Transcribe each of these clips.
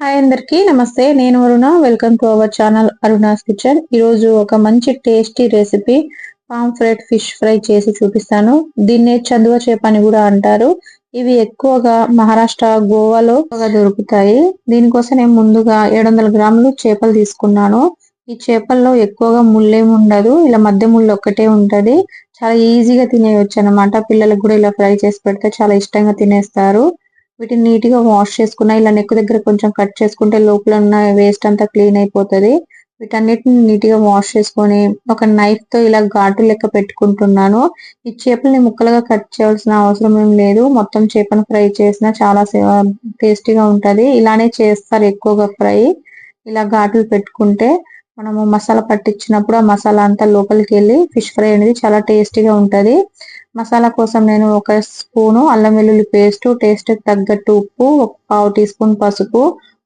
Hi అందరికి నమస్తే. నేను Aruna. Welcome to our channel Aruna's kitchen. ఈరోజు ఒక మంచి tasty recipe pomfret fish fry చేసి చూపిస్తాను. దీన్నే చందువ చేప అని కూడా అంటారు. ఇవి ఎక్కువగా మహారాష్ట్ర, గోవాలో దొరుకుతాయి. దీనికోసం నేను ముందుగా 700 గ్రాములు చేపలు తీసుకున్నాను. ఈ చేపల్లో ఎక్కువగా ముళ్ళేమి ఉండదు, ఇలా మధ్య ముళ్ళు ఒక్కటే ఉంటది. చాలా ఈజీగా తినేయొచ్చు అన్నమాట. పిల్లలకు కూడా ఇలా ఫ్రై చేసి పెడితే చాలా ఇష్టంగా తినేస్తారు. వీటిని నీట్ గా వాష్ చేసుకున్న, ఇలా నెక్ దగ్గర కొంచెం కట్ చేసుకుంటే లోపల ఉన్న వేస్ట్ అంతా క్లీన్ అయిపోతుంది. వీటన్నిటిని నీట్ గా వాష్ చేసుకొని ఒక నైఫ్ తో ఇలా ఘాటు లెక్క పెట్టుకుంటున్నాను. ఈ చేపల్ని ముక్కలుగా కట్ చేయాల్సిన అవసరం ఏం లేదు. మొత్తం చేపను ఫ్రై చేసినా చాలా టేస్టీగా ఉంటది. ఇలానే చేస్తారు ఎక్కువగా ఫ్రై. ఇలా ఘాటులు పెట్టుకుంటే మనము మసాలా పట్టించినప్పుడు ఆ మసాలా అంతా లోపలికి వెళ్ళి ఫిష్ ఫ్రై అనేది చాలా టేస్టీగా ఉంటది. మసాలా కోసం నేను ఒక స్పూను అల్లం వెల్లుల్లి పేస్ట్, టేస్ట్ తగ్గట్టు ఉప్పు, ఒక పావు టీ స్పూన్ పసుపు,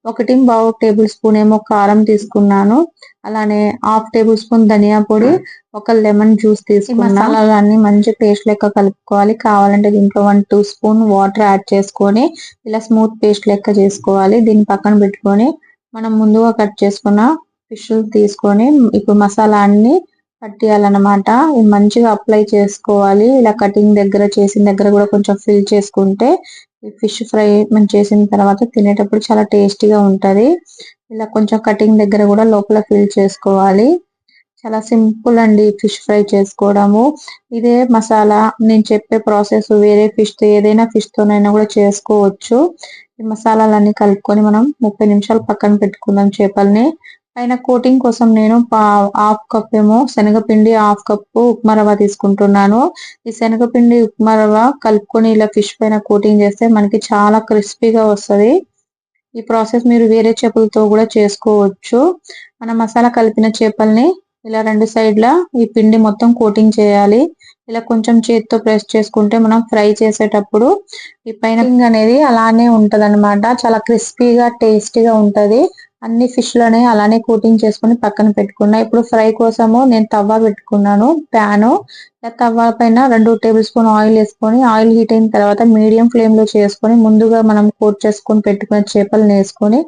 1.5 టేబుల్ స్పూన్ ఏమో కారం తీసుకున్నాను. అలానే హాఫ్ టేబుల్ స్పూన్ ధనియా పొడి, ఒక లెమన్ జ్యూస్ తీసుకున్నా. మసాలాలన్నీ మంచి పేస్ట్ లెక్క కలుపుకోవాలి. కావాలంటే దీంట్లో 1-2 స్పూన్ వాటర్ యాడ్ చేసుకొని ఇలా స్మూత్ పేస్ట్ లెక్క చేసుకోవాలి. దీన్ని పక్కన పెట్టుకొని మనం ముందుగా కట్ చేసుకున్న ఫిష్ తీసుకొని ఇప్పుడు మసాలా అన్ని పట్టియాలన్నమాట. ఇది మంచిగా అప్లై చేసుకోవాలి. ఇలా కటింగ్ దగ్గర చేసిన దగ్గర కూడా కొంచెం ఫిల్ చేసుకుంటే ఫిష్ ఫ్రై మనం చేసిన తర్వాత తినేటప్పుడు చాలా టేస్టీగా ఉంటది. ఇలా కొంచెం కటింగ్ దగ్గర కూడా లోపల ఫిల్ చేసుకోవాలి. చాలా సింపుల్ అండి ఫిష్ ఫ్రై చేసుకోవడము. ఇదే మసాలా నేను చెప్పే ప్రాసెస్ వేరే ఫిష్ తో, ఏదైనా ఫిష్ తోనైనా కూడా చేసుకోవచ్చు. ఈ మసాలాలన్నీ కలుపుకొని మనం 30 నిమిషాలు పక్కన పెట్టుకుందాం చేపల్ని. పైన కోటింగ్ కోసం నేను హాఫ్ కప్ ఏమో శనగపిండి, హాఫ్ కప్పు ఉప్మా రవ్వ తీసుకుంటున్నాను. ఈ శనగపిండి, ఉప్మా రవ్వ కలుపుకొని ఇలా ఫిష్ పైన కోటింగ్ చేస్తే మనకి చాలా క్రిస్పీగా వస్తది. ఈ ప్రాసెస్ మీరు వేరే చేపలతో కూడా చేసుకోవచ్చు. మన మసాలా కలిపిన చేపల్ని ఇలా రెండు సైడ్ల ఈ పిండి మొత్తం కోటింగ్ చేయాలి. ఇలా కొంచెం చేతితో ప్రెస్ చేసుకుంటే మనం ఫ్రై చేసేటప్పుడు ఈ పైన అనేది అలానే ఉంటదన్నమాట. చాలా క్రిస్పీగా టేస్టీగా ఉంటది. అన్ని ఫిష్ లోనే అలానే కోటింగ్ చేసుకుని పక్కన పెట్టుకున్నా. ఇప్పుడు ఫ్రై కోసము నేను తవ్వ పెట్టుకున్నాను, ప్యాను. తవ్వ పైన 2 టేబుల్ స్పూన్ ఆయిల్ వేసుకొని, ఆయిల్ హీట్ అయిన తర్వాత మీడియం ఫ్లేమ్ లో చేసుకొని ముందుగా మనం కోట్ చేసుకొని పెట్టుకున్న చేపలను వేసుకొని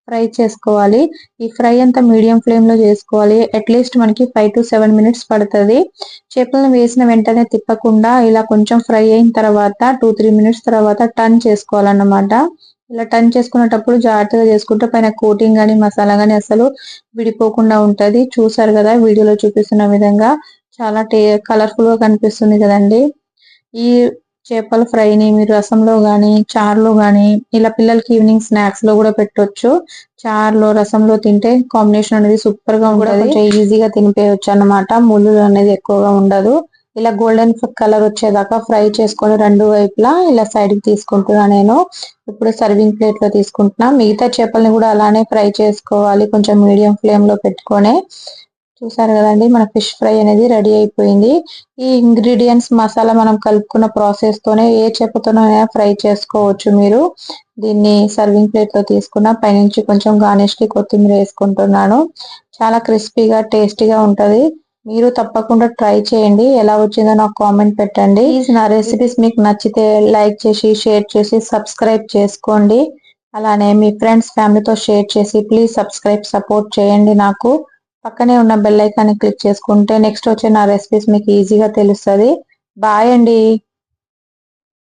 ఫ్రై చేసుకోవాలి. ఈ ఫ్రై అంతా మీడియం ఫ్లేమ్ లో చేసుకోవాలి. అట్లీస్ట్ మనకి 5 to 7 మినిట్స్ పడుతుంది. చేపలను వేసిన వెంటనే తిప్పకుండా ఇలా కొంచెం ఫ్రై అయిన తర్వాత 2-3 మినిట్స్ తర్వాత టర్న్ చేసుకోవాలన్నమాట. ఇలా టర్న్ చేసుకునేటప్పుడు జాగ్రత్తగా చేసుకుంటే పైన కోటింగ్ గానీ మసాలా గానీ అసలు విడిపోకుండా ఉంటది. చూసారు కదా వీడియోలో చూపిస్తున్న విధంగా. చాలా కలర్ఫుల్ గా కనిపిస్తుంది కదండి. ఈ చేపల ఫ్రైని మీరు రసంలో గానీ, చారులో గానీ, ఇలా పిల్లలకి ఈవినింగ్ స్నాక్స్ లో కూడా పెట్టొచ్చు. చారులో, రసంలో తింటే కాంబినేషన్ అనేది సూపర్ గా ఉంటుంది. కొంచెం ఈజీగా తినిపేయచ్చు అన్నమాట. ముళ్ళు అనేది ఎక్కువగా ఉండదు. ఇలా గోల్డెన్ కలర్ వచ్చేదాకా ఫ్రై చేసుకొని రెండు వైపులా ఇలా సైడ్ కి తీసుకుంటున్నా నేను. ఇప్పుడు సర్వింగ్ ప్లేట్ లో తీసుకుంటున్నా. మిగతా చేపల్ని కూడా అలానే ఫ్రై చేసుకోవాలి, కొంచెం మీడియం ఫ్లేమ్ లో పెట్టుకొని. చూసారు కదండి, మన ఫిష్ ఫ్రై అనేది రెడీ అయిపోయింది. ఈ ఇంగ్రీడియంట్స్ మసాలా మనం కలుపుకున్న ప్రాసెస్ తోనే ఏ చేపతోనైనా ఫ్రై చేసుకోవచ్చు మీరు. దీన్ని సర్వింగ్ ప్లేట్ లో తీసుకున్న, పైనుంచి కొంచెం గార్నిష్ కి కొత్తిమీర వేసుకుంటున్నాను. చాలా క్రిస్పీగా టేస్టీగా ఉంటది. మీరు తప్పకుండా ట్రై చేయండి. ఎలా వచ్చిందో నాకు కామెంట్ పెట్టండి. ప్లీజ్ నా రెసిపీస్ మీకు నచ్చితే లైక్ చేసి, షేర్ చేసి, సబ్స్క్రైబ్ చేసుకోండి. అలానే మీ ఫ్రెండ్స్, ఫ్యామిలీతో షేర్ చేసి ప్లీజ్ సపోర్ట్ చేయండి నాకు. పక్కనే ఉన్న బెల్ ఐకాన్ని క్లిక్ చేసుకుంటే నెక్స్ట్ వచ్చే నా రెసిపీస్ మీకు ఈజీగా తెలుస్తుంది. బాయ్ అండి.